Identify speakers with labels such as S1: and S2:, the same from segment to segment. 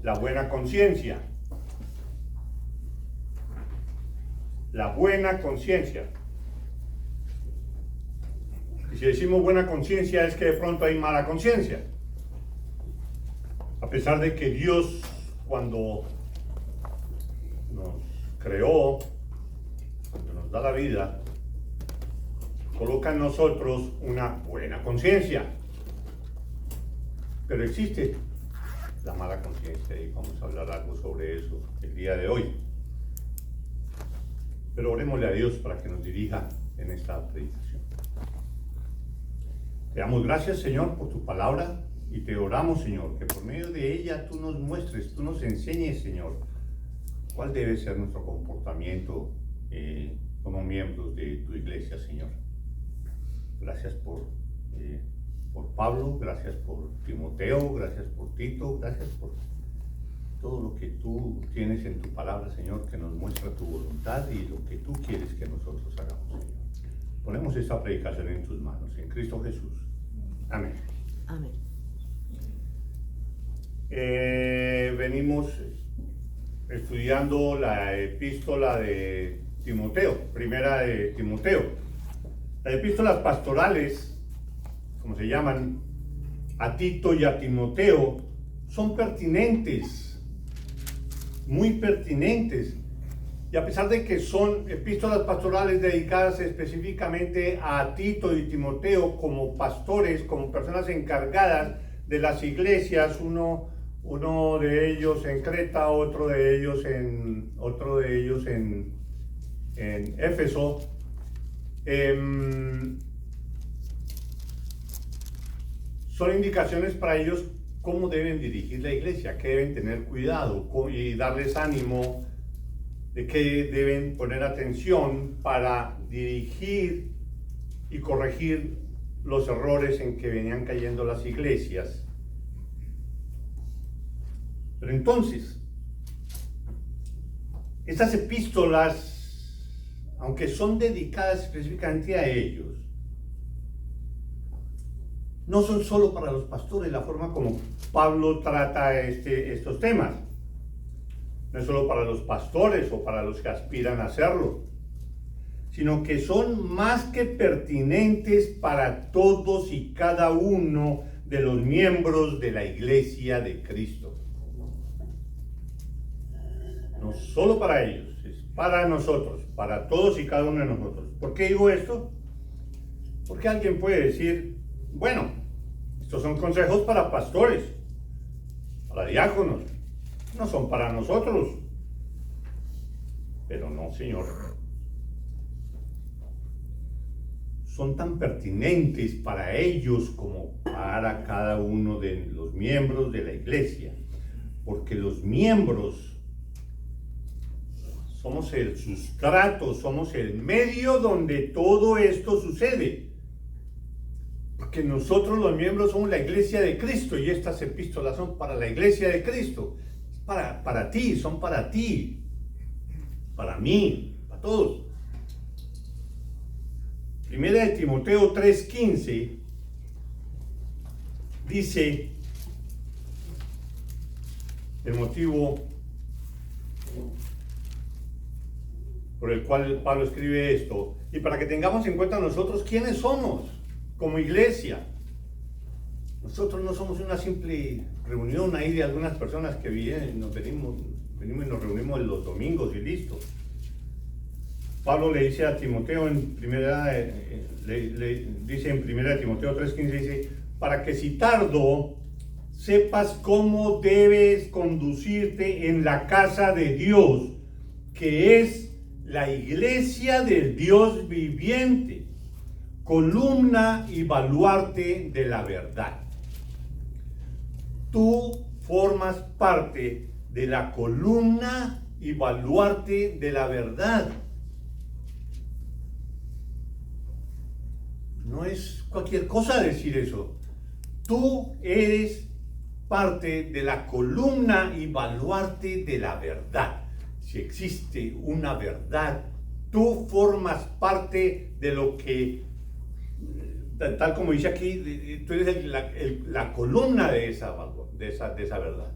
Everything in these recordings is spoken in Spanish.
S1: la buena conciencia. La buena conciencia. Y si decimos buena conciencia es que de pronto hay mala conciencia. A pesar de que Dios, cuando nos creó, cuando nos da la vida, coloca en nosotros una buena conciencia. Pero existe la mala conciencia y vamos a hablar algo sobre eso el día de hoy. Pero orémosle a Dios para que nos dirija en esta predicación. Te damos gracias, Señor, por tu palabra y te oramos, Señor, que por medio de ella tú nos muestres, tú nos enseñes, Señor, cuál debe ser nuestro comportamiento como miembros de tu iglesia, Señor. Gracias por Pablo, gracias por Timoteo, gracias por Tito, gracias por todo lo que tú tienes en tu palabra, Señor, que nos muestra tu voluntad y lo que tú quieres que nosotros hagamos, Señor. Ponemos esta predicación en tus manos, en Cristo Jesús. Amén.
S2: Amén.
S1: Venimos estudiando la epístola de Timoteo, primera de Timoteo. Las epístolas pastorales, como se llaman, a Tito y a Timoteo, son pertinentes, muy pertinentes. Y a pesar de que son epístolas pastorales dedicadas específicamente a Tito y Timoteo como pastores, como personas encargadas de las iglesias, uno de ellos en Creta, otro de ellos en Éfeso, son indicaciones para ellos cómo deben dirigir la iglesia, qué deben tener cuidado y darles ánimo, de qué deben poner atención para dirigir y corregir los errores en que venían cayendo las iglesias. Pero entonces, estas epístolas, aunque son dedicadas específicamente a ellos, no son solo para los pastores la forma como Pablo trata estos temas. No es solo para los pastores o para los que aspiran a hacerlo, sino que son más que pertinentes para todos y cada uno de los miembros de la iglesia de Cristo. No solo para ellos, es para nosotros, para todos y cada uno de nosotros. ¿Por qué digo esto? Porque alguien puede decir, bueno, estos son consejos para pastores, para diáconos, no son para nosotros. Pero no, Señor. Son tan pertinentes para ellos como para cada uno de los miembros de la iglesia. Porque los miembros somos el sustrato, somos el medio donde todo esto sucede. Porque nosotros los miembros somos la iglesia de Cristo y estas epístolas son para la iglesia de Cristo. Para ti, son para ti, para mí, para todos. Primera de Timoteo 3:15 dice el motivo por el cual Pablo escribe esto, y para que tengamos en cuenta nosotros quiénes somos como iglesia. Nosotros no somos una simple reunión ahí de algunas personas que vienen, venimos y nos reunimos los domingos y listo. Pablo le dice a Timoteo dice en primera de Timoteo 3:15, dice, para que si tardo sepas cómo debes conducirte en la casa de Dios, que es la iglesia del Dios viviente, columna y baluarte de la verdad. Tú formas parte de la columna y baluarte de la verdad. No es cualquier cosa decir eso. Tú eres parte de la columna y baluarte de la verdad. Si existe una verdad, tú formas parte de lo que, tal como dice aquí, tú eres la columna de esa verdad.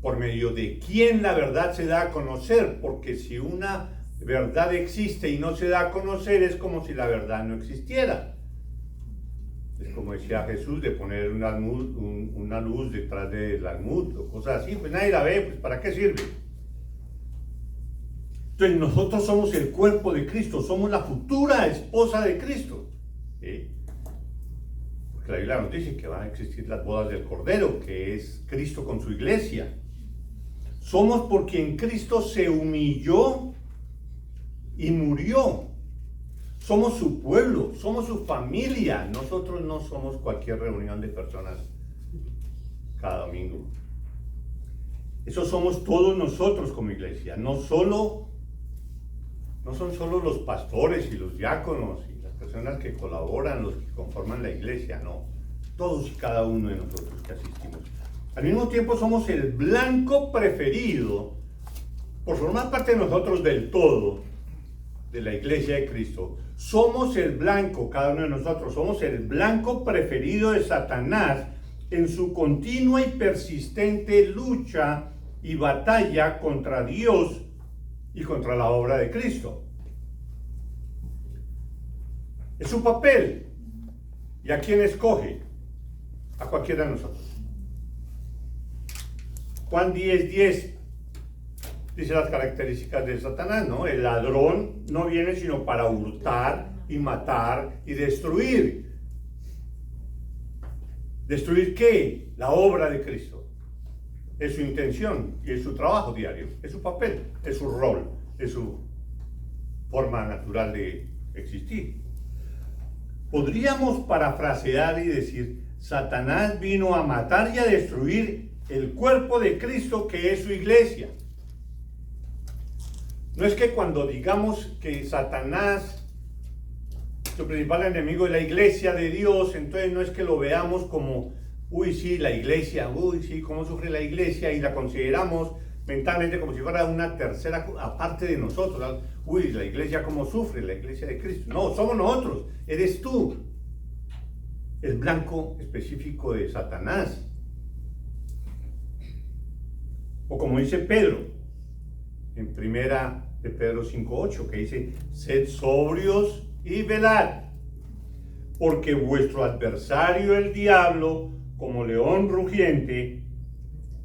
S1: por medio de quién la verdad se da a conocer, porque si una verdad existe y no se da a conocer, es como si la verdad no existiera. Es como decía Jesús, de poner una luz detrás del almud o cosas así, pues nadie la ve, pues ¿para qué sirve? Entonces nosotros somos el cuerpo de Cristo, somos la futura esposa de Cristo. ¿Sí? Porque la Biblia nos dice que van a existir las bodas del Cordero, que es Cristo con su iglesia. Somos por quien Cristo se humilló y murió. Somos su pueblo, somos su familia. Nosotros no somos cualquier reunión de personas cada domingo. Eso somos todos nosotros como iglesia. No son solo los pastores y los diáconos y las personas que colaboran, los que conforman la iglesia, no. Todos y cada uno de nosotros que asistimos. Al mismo tiempo somos el blanco preferido por formar parte de nosotros del todo, de la iglesia de Cristo. Somos el blanco, cada uno de nosotros, somos el blanco preferido de Satanás en su continua y persistente lucha y batalla contra Dios y contra la obra de Cristo. Es su papel. ¿Y a quién escoge? A cualquiera de nosotros. Juan 10:10 dice las características de Satanás, ¿no? El ladrón no viene sino para hurtar y matar y destruir. ¿Destruir qué? La obra de Cristo. Es su intención y es su trabajo diario, es su papel, es su rol, es su forma natural de existir. Podríamos parafrasear y decir, Satanás vino a matar y a destruir el cuerpo de Cristo, que es su iglesia. No es que cuando digamos que Satanás, su principal enemigo es la iglesia de Dios, entonces no es que lo veamos como, uy, sí, la iglesia, uy, sí, cómo sufre la iglesia, y la consideramos mentalmente como si fuera una tercera aparte de nosotros, ¿no? Uy, la iglesia cómo sufre, la iglesia de Cristo. No, somos nosotros, eres tú, el blanco específico de Satanás. O como dice Pedro, en primera de Pedro 5:8, que dice, sed sobrios y velad, porque vuestro adversario el diablo, como león rugiente,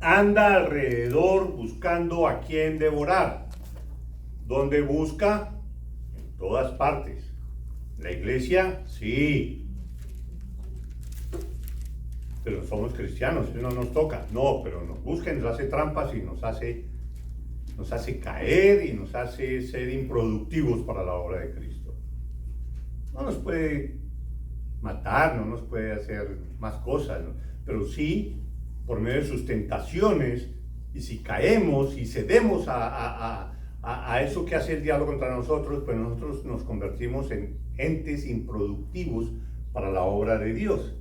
S1: anda alrededor buscando a quien devorar. ¿Dónde busca? En todas partes. ¿La iglesia? Sí. Pero somos cristianos, eso no nos toca. No, pero nos busca, nos hace trampas y nos hace caer y nos hace ser improductivos para la obra de Cristo. No nos puede matar, no nos puede hacer más cosas, ¿no? Pero sí, por medio de sus tentaciones, y si caemos y cedemos a eso que hace el diablo contra nosotros, pues nosotros nos convertimos en entes improductivos para la obra de Dios.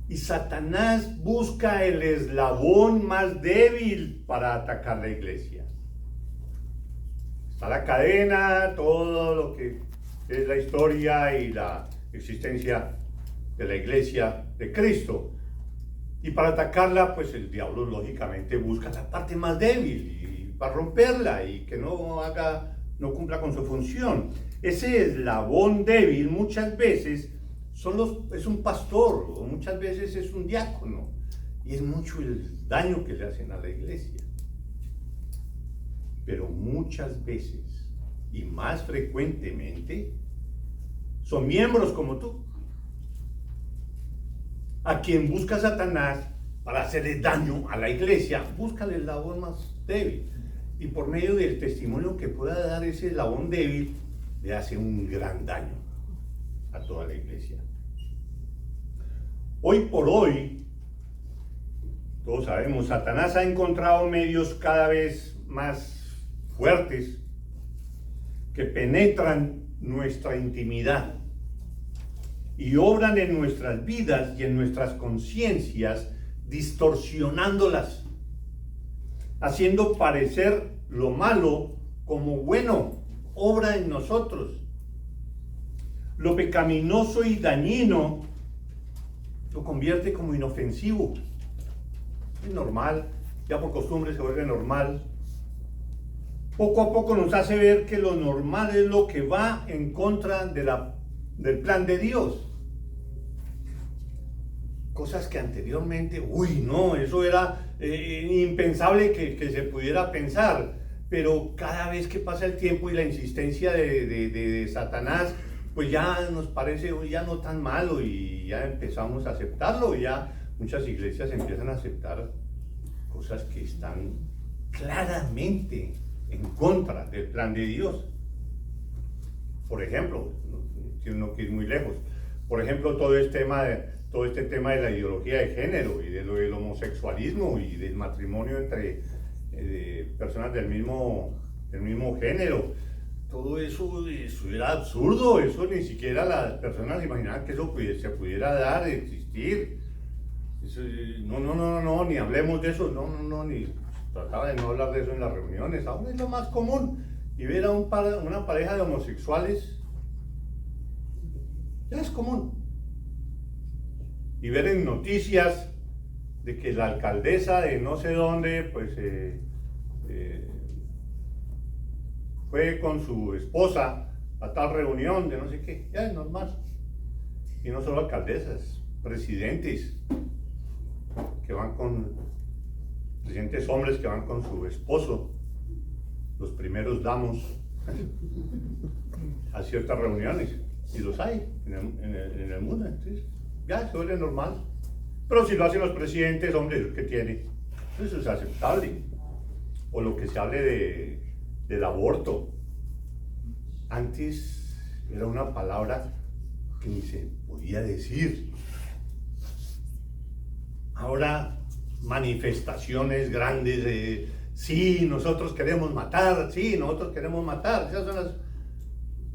S1: Y Satanás busca el eslabón más débil para atacar la iglesia. Está la cadena, todo lo que es la historia y la existencia de la iglesia de Cristo. Y para atacarla, pues el diablo lógicamente busca la parte más débil y para romperla y que no cumpla con su función. Ese eslabón débil muchas veces es un pastor, o muchas veces es un diácono, y es mucho el daño que le hacen a la iglesia. Pero muchas veces, y más frecuentemente, son miembros como tú, a quien busca Satanás para hacerle daño a la iglesia. Búscale el eslabón más débil, y por medio del testimonio que pueda dar ese eslabón débil, le hace un gran daño a toda la iglesia. Hoy por hoy, todos sabemos, Satanás ha encontrado medios cada vez más fuertes que penetran nuestra intimidad y obran en nuestras vidas y en nuestras conciencias, distorsionándolas, haciendo parecer lo malo como bueno, obra en nosotros. Lo pecaminoso y dañino lo convierte como inofensivo. es normal, ya por costumbre se vuelve normal. Poco a poco nos hace ver que lo normal es lo que va en contra del plan de Dios. Cosas que anteriormente, uy, no, eso era impensable que se pudiera pensar. Pero cada vez que pasa el tiempo y la insistencia de Satanás, pues ya nos parece ya no tan malo y ya empezamos a aceptarlo. Y ya muchas iglesias empiezan a aceptar cosas que están claramente en contra del plan de Dios. Por ejemplo, tiene uno que ir muy lejos. Por ejemplo, todo este tema de la ideología de género y del homosexualismo y del matrimonio entre personas del mismo género. Todo eso era absurdo, eso ni siquiera las personas imaginaban que eso se pudiera dar, existir. Eso, no, ni hablemos de eso, ni trataba de no hablar de eso en las reuniones. Ahora es lo más común. Y ver a una pareja de homosexuales ya es común. Y ver en noticias de que la alcaldesa de no sé dónde, pues fue con su esposa a tal reunión de no sé qué, ya es normal. Y no solo alcaldesas, presidentes presidentes hombres que van con su esposo, los primeros damos, a ciertas reuniones, y los hay en el mundo. Entonces, ya se vuelve normal. Pero si lo hacen los presidentes, hombre, ¿qué tiene? Eso es aceptable. O lo que se hable del aborto. Antes era una palabra que ni se podía decir. Ahora manifestaciones grandes sí, nosotros queremos matar, Esas son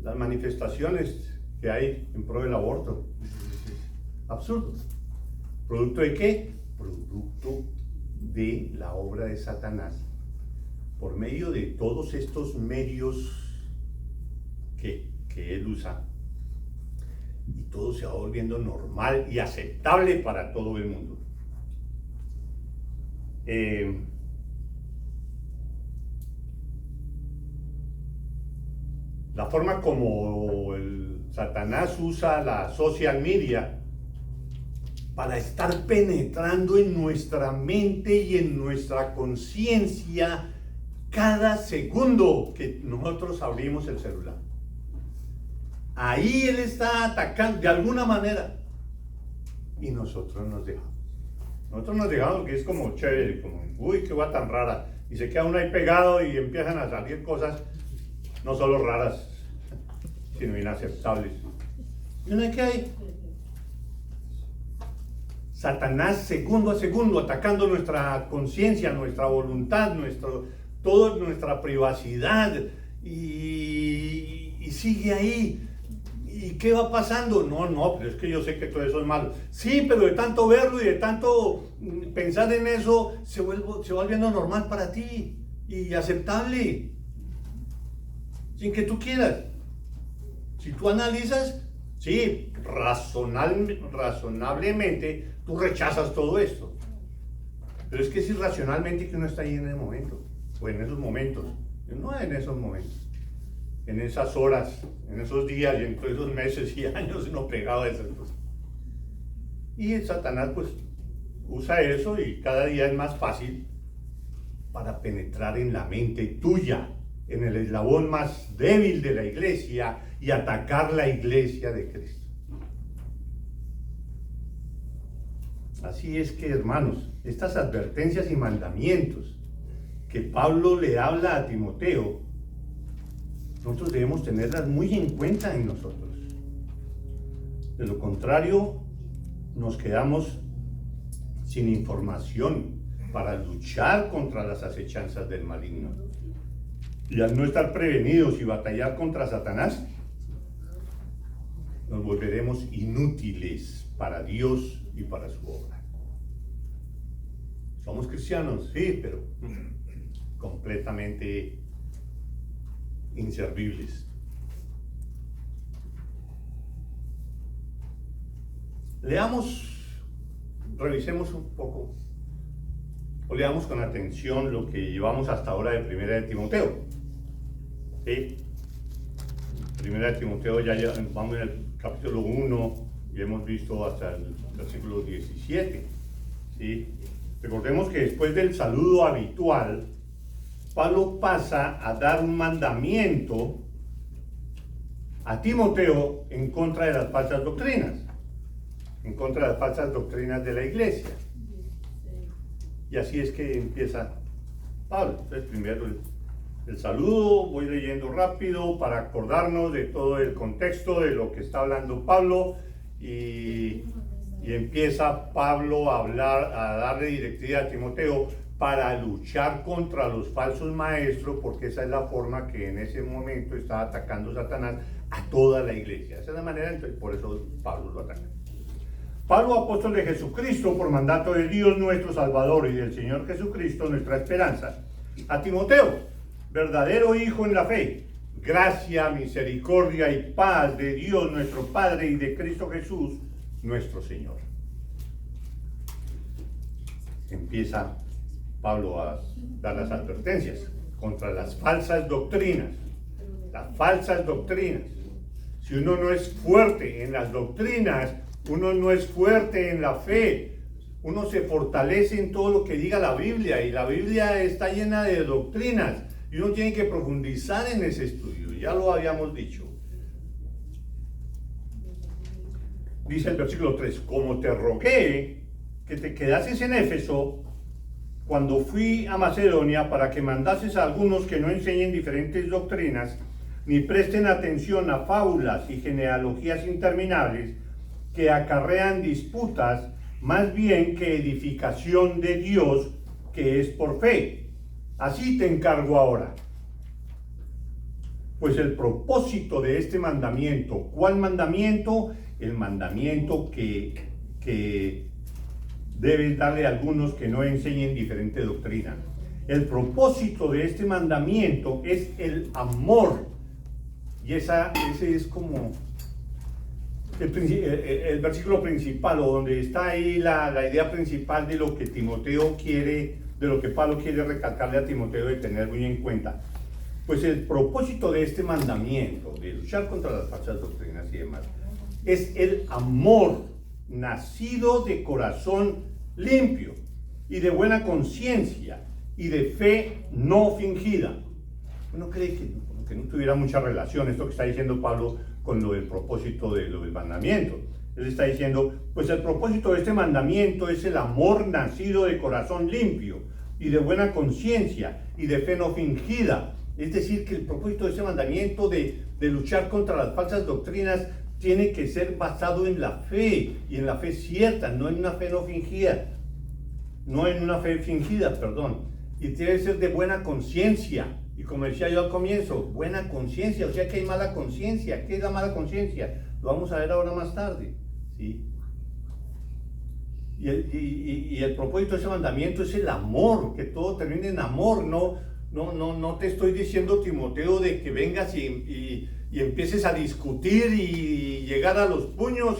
S1: las manifestaciones que hay en pro del aborto. Absurdo. ¿Producto de qué? Producto de la obra de Satanás. Por medio de todos estos medios que él usa. Y todo se va volviendo normal y aceptable para todo el mundo. La forma como el Satanás usa la social media para estar penetrando en nuestra mente y en nuestra conciencia cada segundo que nosotros abrimos el celular. Ahí él está atacando de alguna manera y nosotros nos dejamos. Nosotros nos dejamos porque es como chévere, como uy, qué va tan rara. Y se queda uno ahí pegado y empiezan a salir cosas no solo raras, sino inaceptables. ¿Y uno qué hay? Satanás segundo a segundo atacando nuestra conciencia, nuestra voluntad, toda nuestra privacidad y sigue ahí. ¿Y qué va pasando? No, pero es que yo sé que todo eso es malo. Sí, pero de tanto verlo y de tanto pensar en eso, se va volviendo normal para ti y aceptable, sin que tú quieras. Si tú analizas, sí, razonablemente, tú rechazas todo esto. Pero es que es irracionalmente que uno está ahí en el momento, o en esos momentos, no en esos momentos. En esas horas, en esos días y en todos esos meses y años uno pegado a esas cosas. Y el Satanás pues usa eso y cada día es más fácil para penetrar en la mente tuya, en el eslabón más débil de la iglesia y atacar la iglesia de Cristo. Así es que, hermanos, estas advertencias y mandamientos que Pablo le habla a Timoteo, nosotros debemos tenerlas muy en cuenta en nosotros. De lo contrario, nos quedamos sin información para luchar contra las acechanzas del maligno. Y al no estar prevenidos y batallar contra Satanás, nos volveremos inútiles para Dios y para su obra. Somos cristianos, sí, pero completamente inservibles. Revisemos un poco leamos con atención lo que llevamos hasta ahora de Primera de Timoteo. ¿Sí? Primera de Timoteo, vamos en el capítulo 1 y hemos visto hasta el versículo 17. ¿Sí? Recordemos que después del saludo habitual, Pablo pasa a dar un mandamiento a Timoteo en contra de las falsas doctrinas, de la iglesia. Y así es que empieza Pablo. Entonces, primero el saludo, voy leyendo rápido para acordarnos de todo el contexto de lo que está hablando Pablo, y empieza Pablo a hablar, a darle directriz a Timoteo para luchar contra los falsos maestros, porque esa es la forma que en ese momento estaba atacando Satanás a toda la iglesia. Esa es la manera, entonces por eso Pablo lo ataca. Pablo, apóstol de Jesucristo, por mandato de Dios nuestro Salvador y del Señor Jesucristo, nuestra esperanza, a Timoteo, verdadero hijo en la fe, gracia, misericordia y paz de Dios nuestro Padre y de Cristo Jesús, nuestro Señor. Empieza Pablo a dar las advertencias contra las falsas doctrinas. Las falsas doctrinas. Si uno no es fuerte en las doctrinas, uno no es fuerte en la fe. Uno se fortalece en todo lo que diga la Biblia, y la Biblia está llena de doctrinas y uno tiene que profundizar en ese estudio. Ya lo habíamos dicho. Dice el versículo 3: como te rogué que te quedases en Éfeso cuando fui a Macedonia, para que mandases a algunos que no enseñen diferentes doctrinas, ni presten atención a fábulas y genealogías interminables que acarrean disputas, más bien que edificación de Dios, que es por fe. Así te encargo ahora. Pues el propósito de este mandamiento, ¿cuál mandamiento? El mandamiento que debes darle a algunos que no enseñen diferente doctrina. El propósito de este mandamiento es el amor. Y ese es como el versículo principal, o donde está ahí la idea principal de lo que Timoteo quiere, de lo que Pablo quiere recalcarle a Timoteo de tener muy en cuenta. Pues el propósito de este mandamiento, de luchar contra las falsas doctrinas y demás, es el amor nacido de corazón limpio y de buena conciencia y de fe no fingida. Uno cree que no tuviera mucha relación esto que está diciendo Pablo con lo del propósito de lo del mandamiento. Él está diciendo, pues el propósito de este mandamiento es el amor nacido de corazón limpio y de buena conciencia y de fe no fingida. Es decir, que el propósito de este mandamiento de luchar contra las falsas doctrinas tiene que ser basado en la fe, y en la fe cierta, no en una fe no fingida. Y debe ser de buena conciencia. Y como decía yo al comienzo, buena conciencia, o sea que hay mala conciencia. ¿Qué es la mala conciencia? Lo vamos a ver ahora más tarde, ¿sí? Y el propósito de ese mandamiento es el amor, que todo termine en amor. No te estoy diciendo, Timoteo, de que vengas y empieces a discutir y llegar a los puños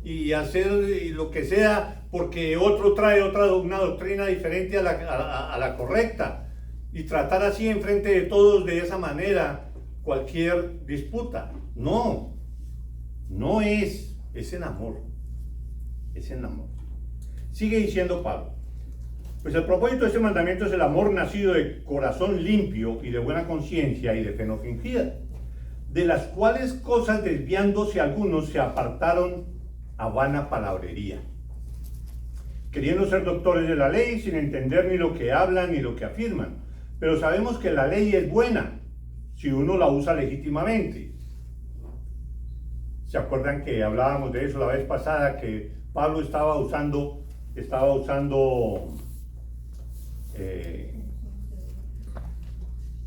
S1: y hacer lo que sea porque otro trae una doctrina diferente a la correcta, y tratar así en frente de todos de esa manera cualquier disputa. No es en amor, es en amor. Sigue diciendo Pablo, pues el propósito de este mandamiento es el amor nacido de corazón limpio y de buena conciencia y de fe no fingida, de las cuales cosas desviándose algunos se apartaron a vana palabrería, queriendo ser doctores de la ley sin entender ni lo que hablan ni lo que afirman. Pero sabemos que la ley es buena si uno la usa legítimamente. ¿Se acuerdan que hablábamos de eso la vez pasada? Que Pablo estaba usando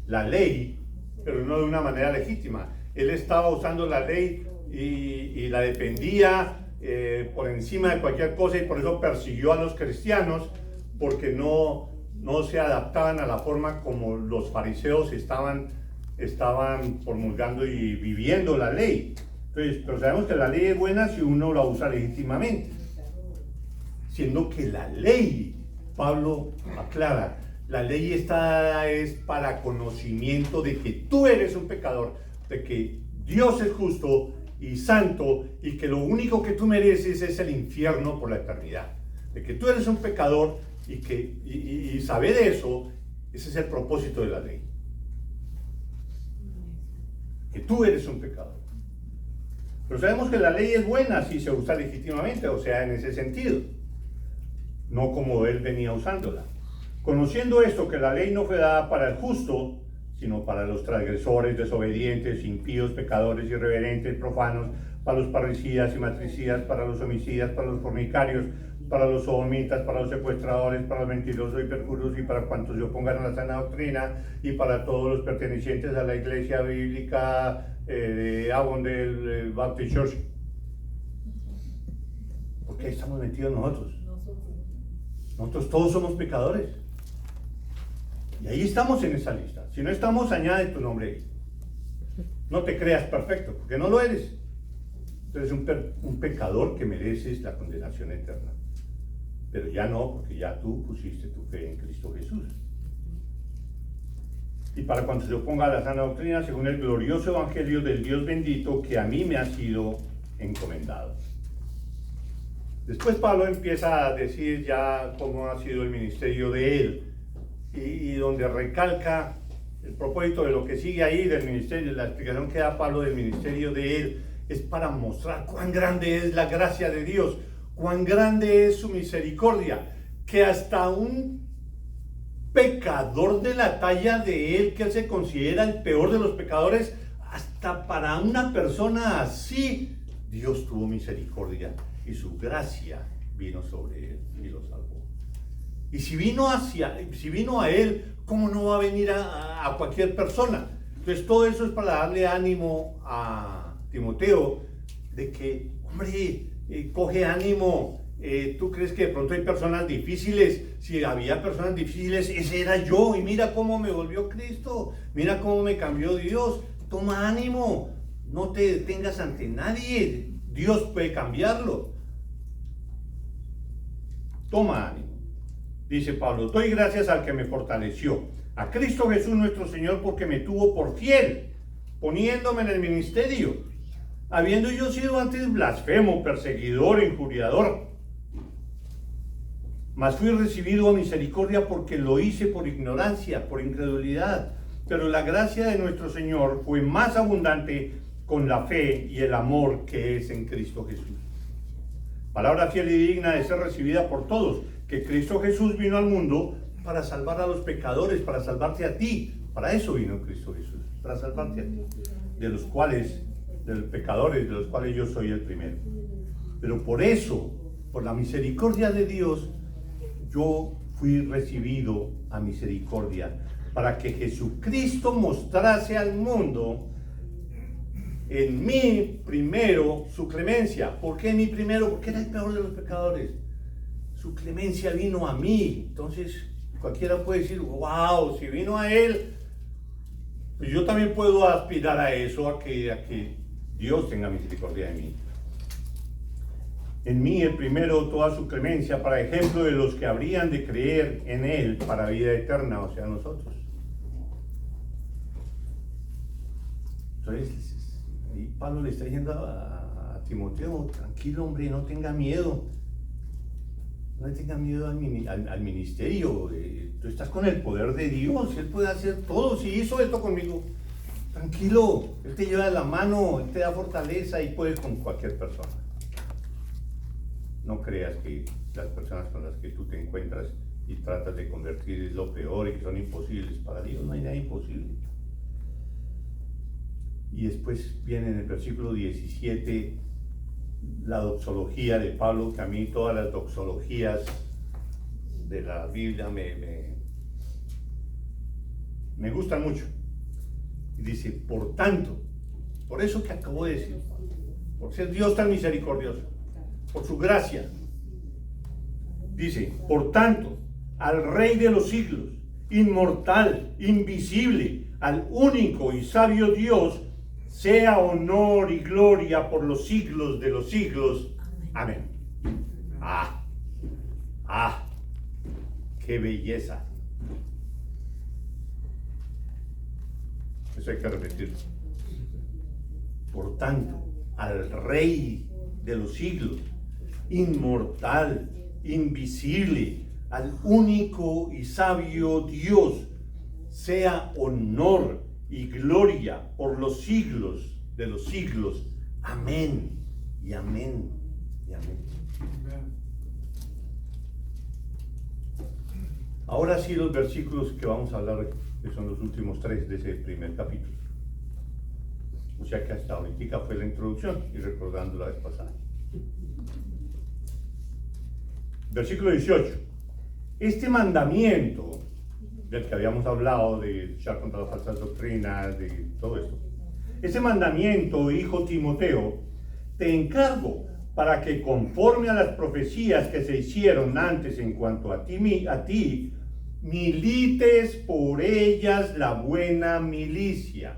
S1: la ley, pero no de una manera legítima. Él estaba usando la ley y la defendía por encima de cualquier cosa, y por eso persiguió a los cristianos, porque no se adaptaban a la forma como los fariseos estaban promulgando y viviendo la ley. Entonces, pero sabemos que la ley es buena si uno la usa legítimamente, siendo que la ley Pablo aclara, la ley está es para conocimiento de que tú eres un pecador, de que Dios es justo y santo y que lo único que tú mereces es el infierno por la eternidad. De que tú eres un pecador y saber eso, ese es el propósito de la ley. Que tú eres un pecador. Pero sabemos que la ley es buena si se usa legítimamente, o sea, en ese sentido. No como él venía usándola. Conociendo esto, que la ley no fue dada para el justo, sino para los transgresores, desobedientes, impíos, pecadores, irreverentes, profanos, para los parricidas y matricidas, para los homicidas, para los fornicarios, para los sodomitas, para los secuestradores, para los mentirosos y perjuros, y para cuantos se opongan a la sana doctrina, y para todos los pertenecientes a la iglesia bíblica de Avondale Baptist Church. ¿Por qué estamos metidos nosotros? Nosotros todos somos pecadores. Y ahí estamos en esa lista. Si no estamos, añade tu nombre ahí. No te creas perfecto, porque no lo eres. Tú eres un pecador que mereces la condenación eterna. Pero ya no, porque ya tú pusiste tu fe en Cristo Jesús. Y para cuando se oponga a la sana doctrina, según el glorioso evangelio del Dios bendito, que a mí me ha sido encomendado. Después Pablo empieza a decir ya cómo ha sido el ministerio de él, y donde recalca el propósito de lo que sigue ahí del ministerio, la explicación que da Pablo del ministerio de él, es para mostrar cuán grande es la gracia de Dios, cuán grande es su misericordia, que hasta un pecador de la talla de él, que él se considera el peor de los pecadores, hasta para una persona así, Dios tuvo misericordia y su gracia vino sobre él y lo salvó. Y si vino a él, ¿cómo no va a venir a cualquier persona? Entonces todo eso es para darle ánimo a Timoteo de que, hombre, coge ánimo. ¿Tú crees que de pronto hay personas difíciles? Si había personas difíciles, ese era yo, y mira cómo me volvió Cristo, mira cómo me cambió Dios. Toma ánimo, no te detengas ante nadie, Dios puede cambiarlo. Toma ánimo. Dice Pablo, doy gracias al que me fortaleció, a Cristo Jesús nuestro Señor, porque me tuvo por fiel, poniéndome en el ministerio, habiendo yo sido antes blasfemo, perseguidor, injuriador. Mas fui recibido a misericordia porque lo hice por ignorancia, por incredulidad. Pero la gracia de nuestro Señor fue más abundante con la fe y el amor que es en Cristo Jesús. Palabra fiel y digna de ser recibida por todos, que Cristo Jesús vino al mundo para salvar a los pecadores, para salvarte a ti. Para eso vino Cristo Jesús, para salvarte a ti, de los pecadores, de los cuales yo soy el primero. Pero por eso, por la misericordia de Dios, yo fui recibido a misericordia, para que Jesucristo mostrase al mundo en mí primero su clemencia. ¿Por qué en mí primero? Porque era el peor de los pecadores. Su clemencia vino a mí. Entonces cualquiera puede decir, wow, si vino a él, pues yo también puedo aspirar a eso, a que Dios tenga misericordia de mí. En mí el primero toda su clemencia, para ejemplo de los que habrían de creer en él para vida eterna, o sea, nosotros. Entonces, y Pablo le está diciendo a Timoteo, tranquilo hombre, no tenga miedo. No le tenga miedo al ministerio. Tú estás con el poder de Dios, Él puede hacer todo. Si hizo esto conmigo, tranquilo, Él te lleva de la mano, Él te da fortaleza y puedes con cualquier persona. No creas que las personas con las que tú te encuentras y tratas de convertir es lo peor y que son imposibles. Para Dios no hay nada imposible. Y después viene en el versículo 17 la doxología de Pablo, que a mí todas las doxologías de la Biblia me gustan mucho. Y dice, por tanto, por eso que acabo de decir, por ser Dios tan misericordioso, por su gracia, dice, por tanto, al Rey de los siglos, inmortal, invisible, al único y sabio Dios, sea honor y gloria por los siglos de los siglos. Amén. ¡Qué belleza! Eso hay que repetirlo. Por tanto, al Rey de los siglos, inmortal, invisible, al único y sabio Dios, sea honor y gloria por los siglos de los siglos. Amén y amén y amén. Ahora sí, los versículos que vamos a hablar, que son los últimos 3 de ese primer capítulo. O sea que hasta ahorita fue la introducción y recordando la vez pasada. Versículo 18. Este mandamiento del que habíamos hablado, de luchar contra las falsas doctrinas, de todo esto. Ese mandamiento, hijo Timoteo, te encargo para que conforme a las profecías que se hicieron antes en cuanto a ti, milites por ellas la buena milicia.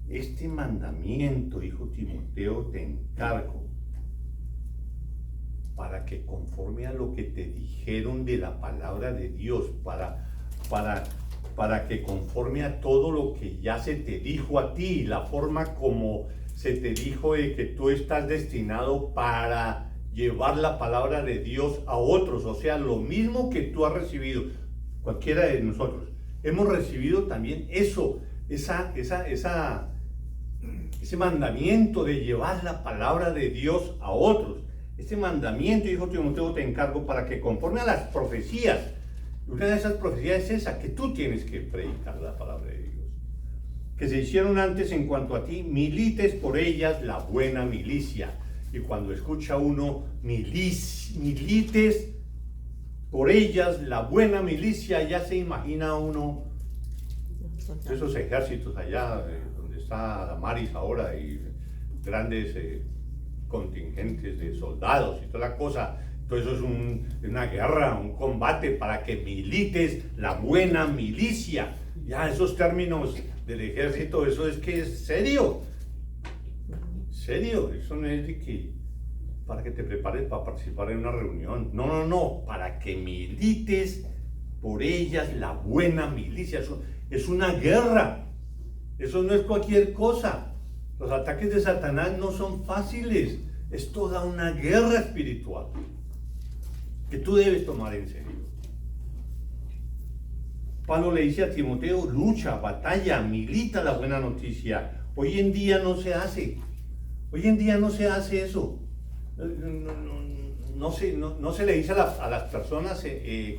S1: Este mandamiento, hijo Timoteo, te encargo para que conforme a lo que te dijeron de la palabra de Dios, para que conforme a todo lo que ya se te dijo a ti, la forma como se te dijo de que tú estás destinado para llevar la palabra de Dios a otros, o sea, lo mismo que tú has recibido, cualquiera de nosotros, hemos recibido también eso, ese mandamiento de llevar la palabra de Dios a otros. Este mandamiento, hijo Timoteo, te encargo para que conforme a las profecías, una de esas profecías es esa, que tú tienes que predicar la palabra de Dios, que se hicieron antes en cuanto a ti, milites por ellas la buena milicia. Y cuando escucha uno milites por ellas la buena milicia, ya se imagina uno esos ejércitos allá donde está Damaris ahora y grandes contingentes de soldados y toda la cosa. Todo eso es una guerra, un combate para que milites la buena milicia. Ya esos términos del ejército, eso es que es serio. Serio, eso no es de que para que te prepares para participar en una reunión. No, para que milites por ellas la buena milicia. Eso es una guerra. Eso no es cualquier cosa. Los ataques de Satanás no son fáciles. Es toda una guerra espiritual que tú debes tomar en serio. Pablo le dice a Timoteo, lucha, batalla, milita la buena noticia. Hoy en día no se hace. Hoy en día no se hace eso. No se le dice a las personas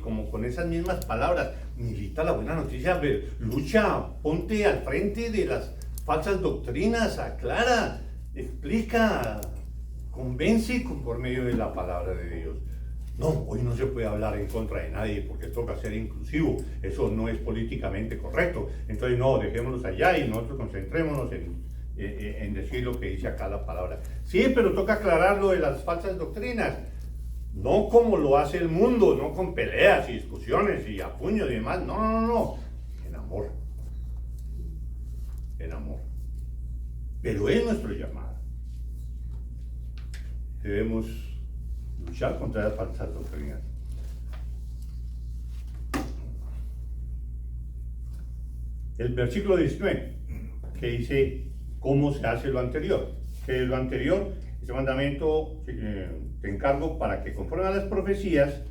S1: como con esas mismas palabras, milita la buena noticia, lucha, ponte al frente de las falsas doctrinas, aclara, explica, convence por medio de la palabra de Dios. No, hoy no se puede hablar en contra de nadie porque toca ser inclusivo, eso no es políticamente correcto. Entonces no, dejémoslos allá y nosotros concentrémonos en decir lo que dice acá la palabra. Sí, pero toca aclarar lo de las falsas doctrinas, no como lo hace el mundo, no con peleas y discusiones y a puños y demás, no, en amor, pero es nuestro llamado. Debemos luchar contra las falsas doctrinas. El versículo 19, que dice cómo se hace lo anterior. Que lo anterior, ese mandamiento te encargo para que conforme a las profecías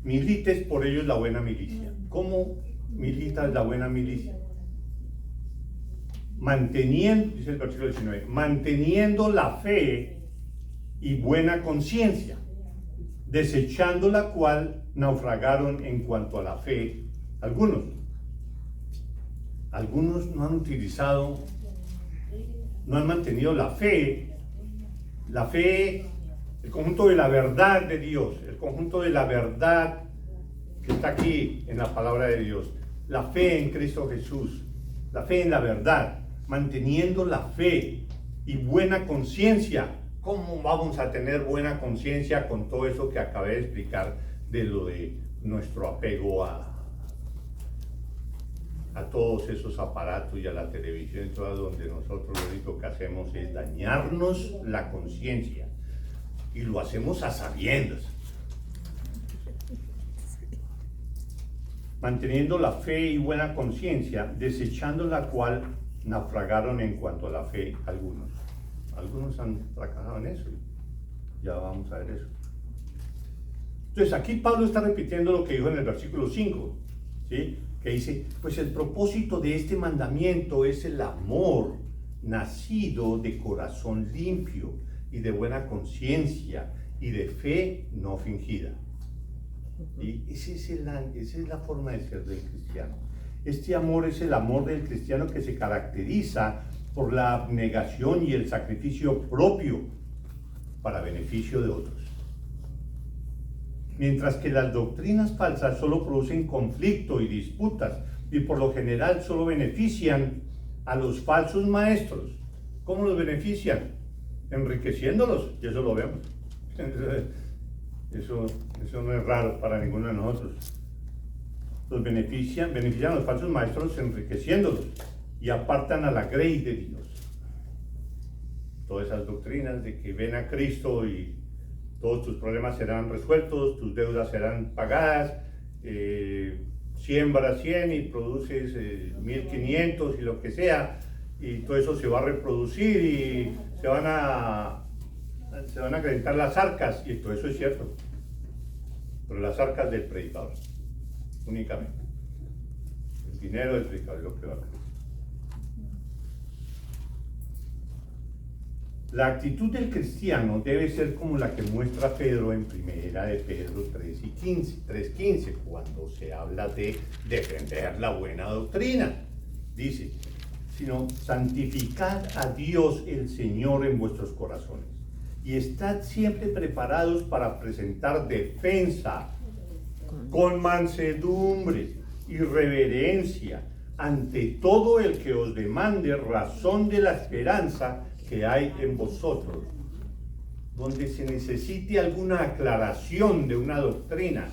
S1: milites por ellos la buena milicia. ¿Cómo militas la buena milicia? Manteniendo, dice el versículo 19, manteniendo la fe y buena conciencia, desechando la cual naufragaron en cuanto a la fe algunos. Algunos no han utilizado, no han mantenido la fe, el conjunto de la verdad de Dios, el conjunto de la verdad que está aquí en la palabra de Dios, la fe en Cristo Jesús, la fe en la verdad, manteniendo la fe y buena conciencia. ¿Cómo vamos a tener buena conciencia con todo eso que acabé de explicar de lo de nuestro apego a todos esos aparatos y a la televisión y todo, donde nosotros lo único que hacemos es dañarnos la conciencia y lo hacemos a sabiendas? manteniendo la fe y buena conciencia, desechando la cual naufragaron en cuanto a la fe algunos. Algunos han fracasado en eso. Ya vamos a ver eso. Entonces aquí Pablo está repitiendo lo que dijo en el versículo 5, ¿sí? Que dice, pues el propósito de este mandamiento es el amor nacido de corazón limpio y de buena conciencia y de fe no fingida. Y esa es la forma de ser del cristiano. Este amor es el amor del cristiano que se caracteriza por la abnegación y el sacrificio propio para beneficio de otros. Mientras que las doctrinas falsas solo producen conflicto y disputas y por lo general solo benefician a los falsos maestros. ¿Cómo los benefician? Enriqueciéndolos, y eso lo vemos. Eso no es raro para ninguno de nosotros. Los benefician a los falsos maestros enriqueciéndolos y apartan a la grey de Dios. Todas esas doctrinas de que ven a Cristo y todos tus problemas serán resueltos, tus deudas serán pagadas, siembras 100 y produces 1500 y lo que sea, y todo eso se va a reproducir y se van a acreditar las arcas, y todo eso es cierto, pero las arcas del predicador, únicamente. El dinero del predicador es lo que va a crecer. La actitud del cristiano debe ser como la que muestra Pedro en primera de Pedro 3:15, cuando se habla de defender la buena doctrina. Dice, sino santificad a Dios el Señor en vuestros corazones y estad siempre preparados para presentar defensa con mansedumbre y reverencia ante todo el que os demande razón de la esperanza que hay en vosotros, donde se necesite alguna aclaración de una doctrina,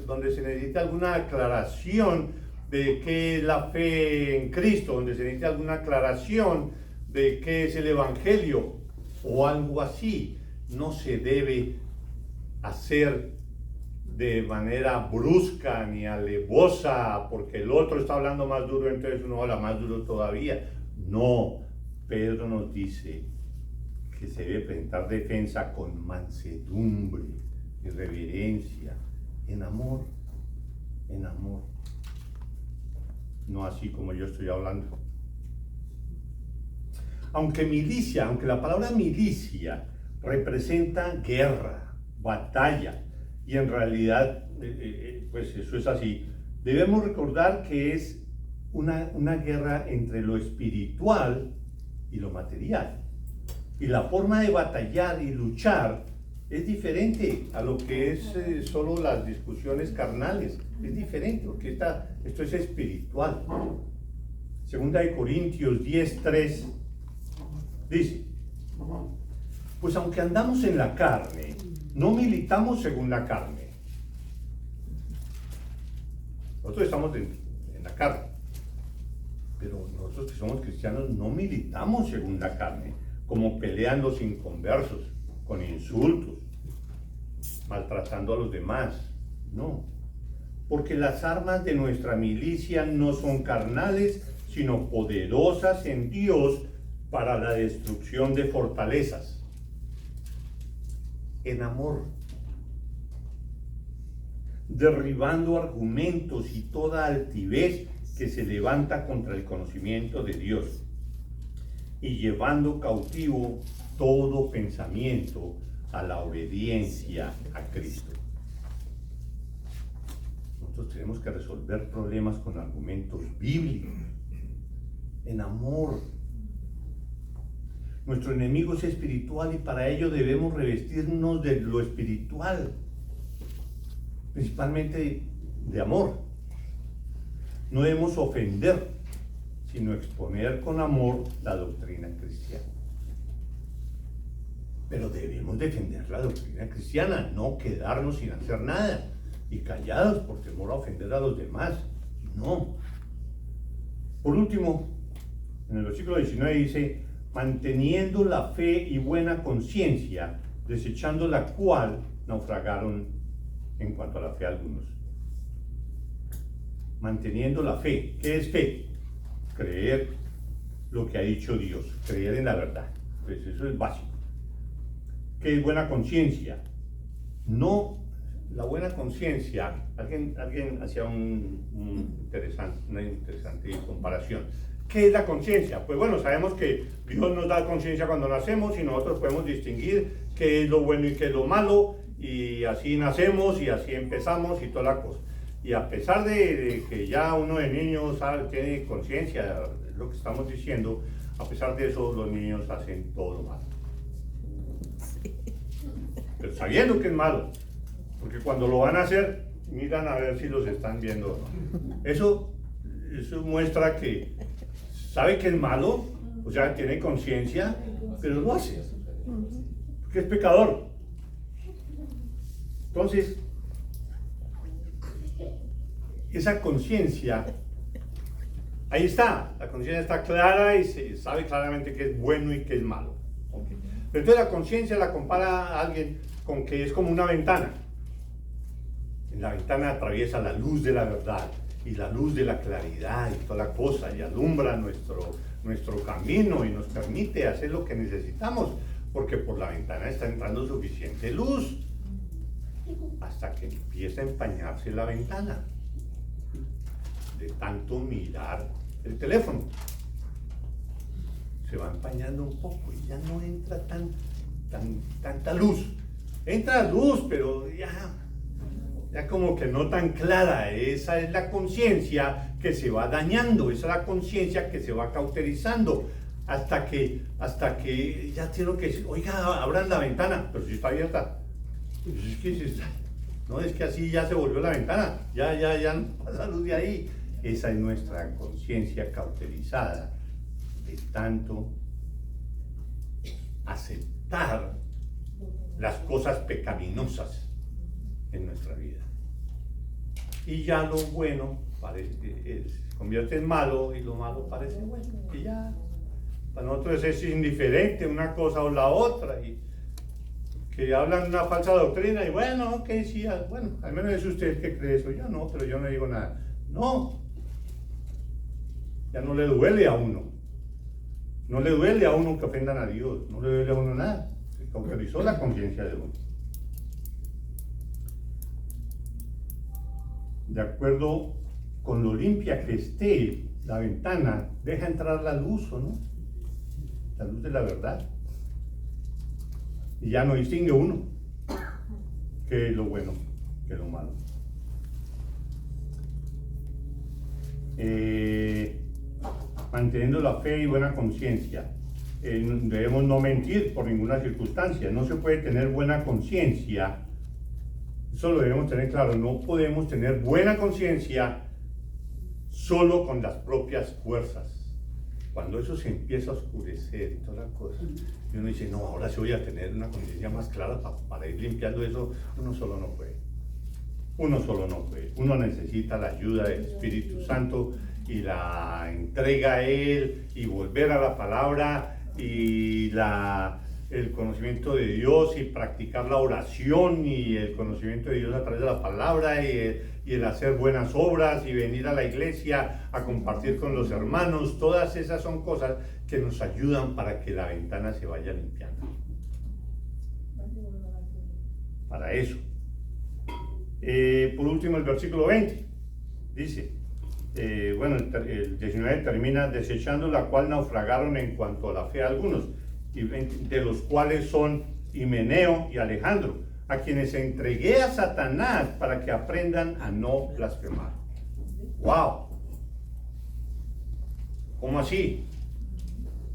S1: donde se necesite alguna aclaración de qué es la fe en Cristo, donde se necesite alguna aclaración de qué es el Evangelio o algo así. No se debe hacer de manera brusca ni alevosa porque el otro está hablando más duro, entonces uno habla más duro todavía. No, Pedro nos dice que se debe presentar defensa con mansedumbre y reverencia, en amor, no así como yo estoy hablando. Aunque la palabra milicia representa guerra, batalla, y en realidad pues eso es así, debemos recordar que es una guerra entre lo espiritual y lo material. Y la forma de batallar y luchar es diferente a lo que es solo las discusiones carnales. Es diferente porque esto es espiritual. Segunda de Corintios 10:3 dice, pues aunque andamos en la carne, no militamos según la carne. Nosotros estamos en la carne, pero nosotros que somos cristianos no militamos según la carne, como peleando sin conversos, con insultos, maltratando a los demás. No, porque las armas de nuestra milicia no son carnales, sino poderosas en Dios para la destrucción de fortalezas. En amor, derribando argumentos y toda altivez que se levanta contra el conocimiento de Dios y llevando cautivo todo pensamiento a la obediencia a Cristo. Nosotros tenemos que resolver problemas con argumentos bíblicos, en amor. Nuestro enemigo es espiritual y para ello debemos revestirnos de lo espiritual, principalmente de amor. No debemos ofender, sino exponer con amor la doctrina cristiana. Pero debemos defender la doctrina cristiana, no quedarnos sin hacer nada y callados por temor a ofender a los demás. No. Por último, en el versículo 19 dice, manteniendo la fe y buena conciencia, desechando la cual naufragaron en cuanto a la fe algunos. manteniendo la fe. ¿Qué es fe? Creer lo que ha dicho Dios, creer en la verdad. Pues eso es básico. ¿Qué es buena conciencia? No, la buena conciencia, alguien hacía una interesante comparación. ¿Qué es la conciencia? Pues bueno, sabemos que Dios nos da conciencia cuando nacemos y nosotros podemos distinguir qué es lo bueno y qué es lo malo, y así nacemos y así empezamos y toda la cosa. Y a pesar de que ya uno de niños tiene conciencia, es lo que estamos diciendo, a pesar de eso los niños hacen todo lo malo. Pero sabiendo que es malo, porque cuando lo van a hacer, miran a ver si los están viendo o no. Eso muestra que sabe que es malo, o sea, tiene conciencia, pero lo hace, porque es pecador. Entonces, esa conciencia, ahí está, la conciencia está clara y se sabe claramente que es bueno y que es malo. Okay. Pero entonces la conciencia la compara a alguien con que es como una ventana. En la ventana atraviesa la luz de la verdad y la luz de la claridad y toda la cosa, y alumbra nuestro camino y nos permite hacer lo que necesitamos, porque por la ventana está entrando suficiente luz hasta que empieza a empañarse la ventana de tanto mirar el teléfono. Se va empañando un poco y ya no entra tanta luz. Entra luz, pero ya como que no tan clara. Esa es la conciencia que se va dañando, esa es la conciencia que se va cauterizando, hasta que ya tiene que decir, oiga, abran la ventana, pero si está abierta. Pues es que no, es que así ya se volvió la ventana, ya no pasa luz de ahí. Esa es nuestra conciencia cauterizada de tanto aceptar las cosas pecaminosas en nuestra vida. Y ya lo bueno se convierte en malo y lo malo parece bueno. Y ya, para nosotros es indiferente una cosa o la otra. Y que hablan una falsa doctrina y bueno, ok, sí, bueno, al menos es usted que cree eso. Yo no, pero yo no digo nada. No, ya no le duele a uno. No le duele a uno que ofendan a Dios, no le duele a uno nada. Se cauterizó la conciencia de uno. De acuerdo con lo limpia que esté la ventana, deja entrar la luz, ¿o no? La luz de la verdad. Y ya no distingue uno qué es lo bueno, qué es lo malo. Manteniendo la fe y buena conciencia. Debemos no mentir por ninguna circunstancia. No se puede tener buena conciencia. Eso lo debemos tener claro. No podemos tener buena conciencia solo con las propias fuerzas. Cuando eso se empieza a oscurecer y toda la cosa, y uno dice, no, ahora sí voy a tener una conciencia más clara para ir limpiando eso, uno solo no puede. Uno solo no puede. Uno necesita la ayuda del Espíritu Santo y la entrega a Él y volver a la palabra y el conocimiento de Dios y practicar la oración y el conocimiento de Dios a través de la palabra y el hacer buenas obras y venir a la iglesia a compartir con los hermanos. Todas esas son cosas que nos ayudan para que la ventana se vaya limpiando. Para eso. Por último, el versículo 20 dice, el 19 termina, desechando la cual naufragaron en cuanto a la fe algunos, y de los cuales son Himeneo y Alejandro, a quienes entregué a Satanás para que aprendan a no blasfemar. ¡Wow! ¿Cómo así?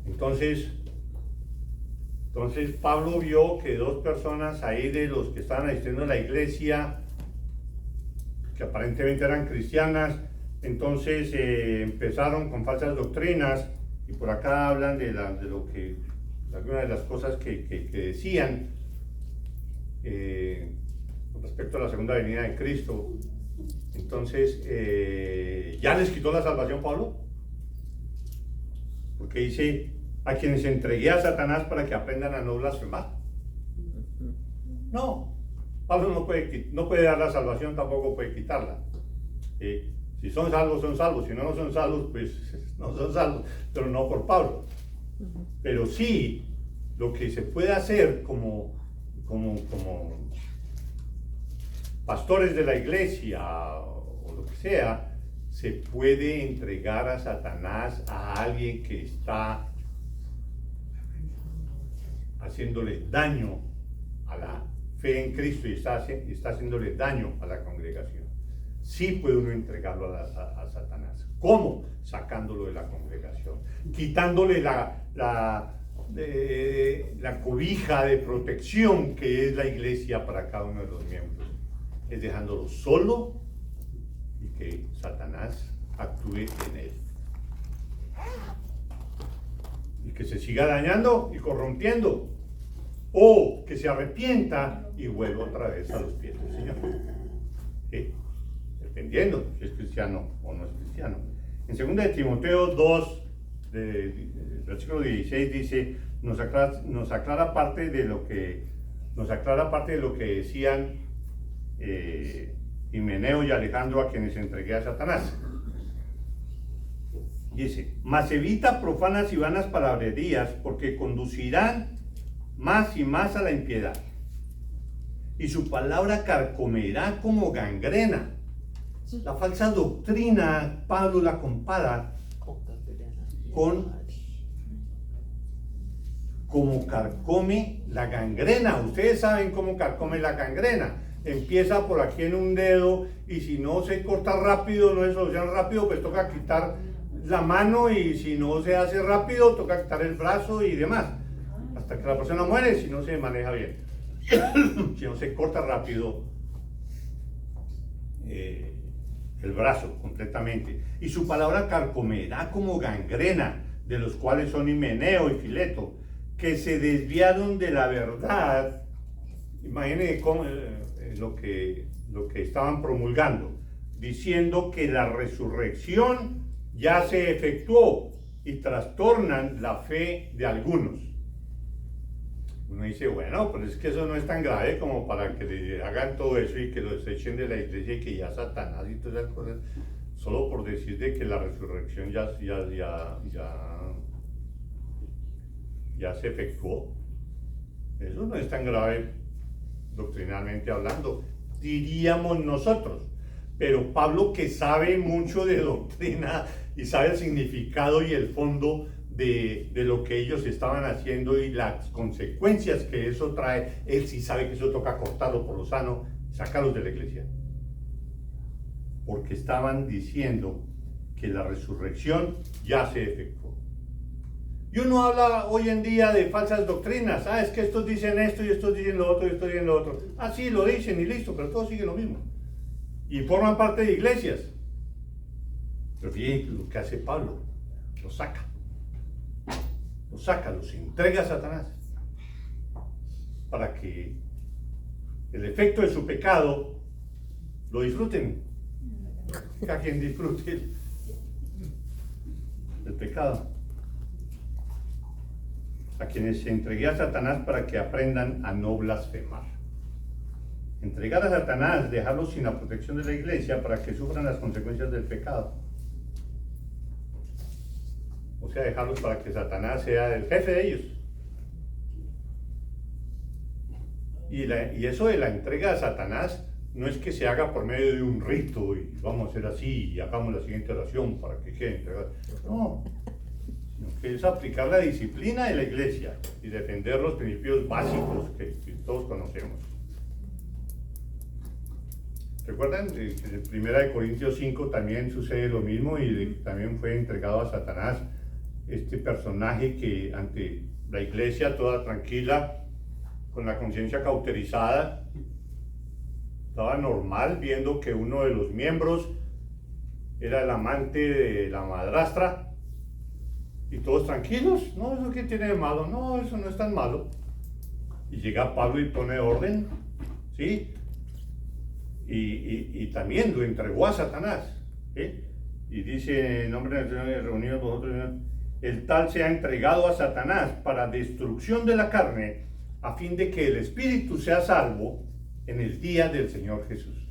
S1: Entonces Pablo vio que dos personas ahí de los que estaban asistiendo a la iglesia, que aparentemente eran cristianas, entonces empezaron con falsas doctrinas, y por acá hablan de algunas de las cosas que decían con respecto a la segunda venida de Cristo. Entonces, ¿ya les quitó la salvación Pablo? Porque dice, a quienes entregué a Satanás para que aprendan a no blasfemar. No, Pablo no puede dar la salvación, tampoco puede quitarla. Si Si son salvos, son salvos. Si no, no son salvos, pues no son salvos. Pero no por Pablo. Pero sí, lo que se puede hacer como pastores de la iglesia o lo que sea, se puede entregar a Satanás a alguien que está haciéndole daño a la fe en Cristo y está haciéndole daño a la congregación. Sí puede uno entregarlo a Satanás. ¿Cómo? Sacándolo de la congregación, quitándole la cobija de protección que es la iglesia para cada uno de los miembros. Es dejándolo solo y que Satanás actúe en él. Y que se siga dañando y corrompiendo. O que se arrepienta y vuelva otra vez a los pies del Señor. ¿Sí? Dependiendo si es cristiano o no es cristiano. En 2 de Timoteo 2, versículo 16 dice, nos aclara parte de lo que decían Himeneo y Alejandro, a quienes entregué a Satanás. Dice, mas evita profanas y vanas palabrerías, porque conducirán más y más a la impiedad, y su palabra carcomerá como gangrena. La falsa doctrina, Pablo la compara con como carcome la gangrena. Ustedes saben cómo carcome la gangrena. Empieza por aquí en un dedo y si no se corta rápido, no se soluciona rápido, pues toca quitar la mano, y si no se hace rápido, toca quitar el brazo y demás. Hasta que la persona muere si no se maneja bien. Si no se corta rápido el brazo completamente. Y su palabra carcomerá como gangrena, de los cuales son Himeneo y Fileto, que se desviaron de la verdad. Imagínense cómo, lo que estaban promulgando, diciendo que la resurrección ya se efectuó, y trastornan la fe de algunos. Uno dice, bueno, pero es que eso no es tan grave como para que le hagan todo eso y que los echen de la iglesia y que ya Satanás y todas esas cosas, solo por decir de que la resurrección ya se efectuó. Eso no es tan grave doctrinalmente hablando, diríamos nosotros. Pero Pablo, que sabe mucho de doctrina y sabe el significado y el fondo de lo que ellos estaban haciendo y las consecuencias que eso trae, él sí sabe que eso toca cortarlo por lo sano, sacarlos de la iglesia. Porque estaban diciendo que la resurrección ya se efectuó. Y uno habla hoy en día de falsas doctrinas. Es que estos dicen esto y estos dicen lo otro y estos dicen lo otro. Sí, lo dicen y listo, pero todos siguen lo mismo. Y forman parte de iglesias. Pero fíjense lo que hace Pablo. Los saca, los entrega a Satanás. Para que el efecto de su pecado lo disfruten. A quien disfrute el pecado. A quienes se entregué a Satanás para que aprendan a no blasfemar. Entregar a Satanás, dejarlos sin la protección de la iglesia para que sufran las consecuencias del pecado. O sea, dejarlos para que Satanás sea el jefe de ellos. Y eso de la entrega a Satanás no es que se haga por medio de un rito y vamos a hacer así y hagamos la siguiente oración para que quede entregado. No, sino que es aplicar la disciplina de la iglesia y defender los principios básicos que todos conocemos. ¿Recuerdan? En 1 Corintios 5 también sucede lo mismo y también fue entregado a Satanás este personaje que ante la iglesia toda tranquila, con la conciencia cauterizada, estaba normal viendo que uno de los miembros era el amante de la madrastra y todos tranquilos. No, ¿eso qué tiene de malo? No, eso no es tan malo. Y llega Pablo y pone orden, ¿sí? Y también lo entregó a Satanás, ¿sí? Y dice, en nombre del Señor, reunidos vosotros, el tal se ha entregado a Satanás para destrucción de la carne, a fin de que el espíritu sea salvo en el día del Señor Jesús.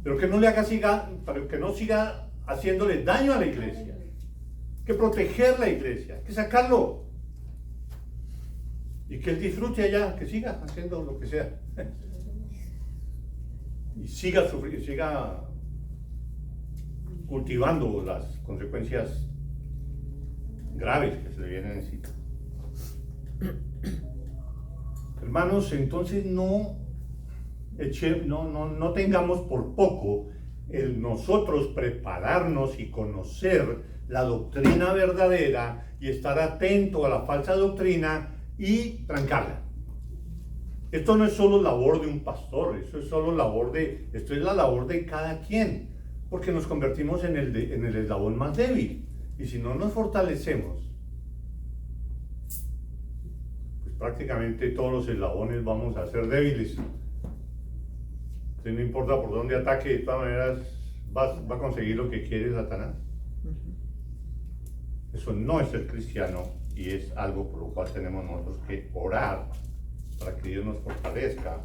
S1: pero que no le haga para que no siga haciéndole daño a la iglesia. Que proteger la iglesia, que sacarlo y que él disfrute allá, que siga haciendo lo que sea y siga sufriendo, siga cultivando las consecuencias graves que se le vienen encima. Hermanos, entonces no tengamos por poco el nosotros prepararnos y conocer la doctrina verdadera y estar atento a la falsa doctrina y trancarla. Esto no es solo labor de un pastor, esto es la labor de cada quien, porque nos convertimos en el eslabón más débil, y si no nos fortalecemos, pues prácticamente todos los eslabones vamos a ser débiles. Entonces no importa por dónde ataque, de todas maneras va a conseguir lo que quiere Satanás. Eso no es ser cristiano y es algo por lo cual tenemos nosotros que orar para que Dios nos fortalezca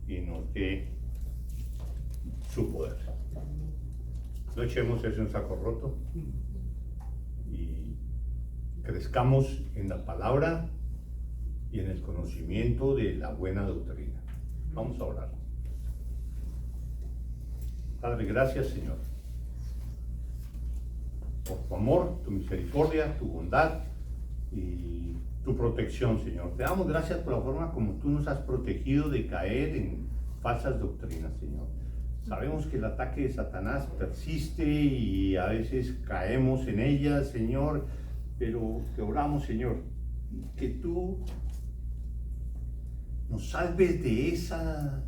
S1: y nos dé su poder. No echemos eso en saco roto y crezcamos en la palabra y en el conocimiento de la buena doctrina. Vamos a orar. Padre, gracias, Señor, por tu amor, tu misericordia, tu bondad y tu protección, Señor. Te damos gracias por la forma como tú nos has protegido de caer en falsas doctrinas, Señor. Sabemos que el ataque de Satanás persiste y a veces caemos en ellas, Señor, pero te oramos, Señor, que tú nos salves de esa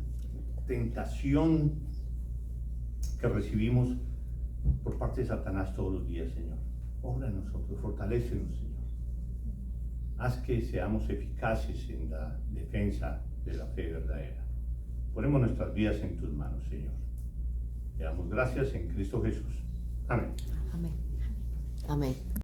S1: tentación que recibimos por parte de Satanás todos los días, Señor. Obra en nosotros, fortalécenos, Señor. Haz que seamos eficaces en la defensa de la fe verdadera. Ponemos nuestras vidas en tus manos, Señor. Te damos gracias en Cristo Jesús. Amén.
S2: Amén. Amén.